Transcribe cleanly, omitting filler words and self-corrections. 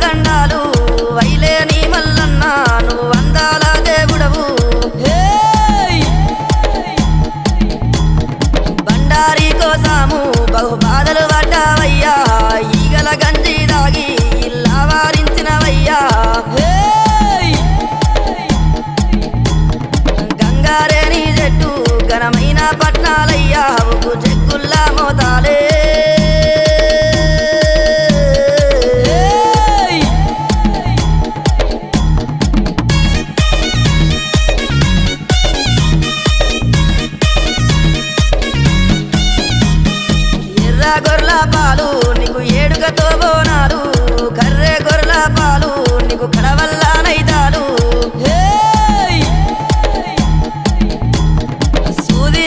దండాలు వైలేని మల్లన్న నువ్వు అందాల దేవుడవు బండారి కోసము బహు బాధలు పడ్డావయ్యా ఈగల గంజి దాగి ఇల్లా వారించినవయ్యా గంగారేని చెట్టు ఘనమైన పట్నాలయ్యా ఉప్పు చెక్కుల్లా మోతాలే ఎర్ర గొర్రెల పాలు నీకు ఏడుగతో బోనాలు కర్రె గొర్రెల పాలు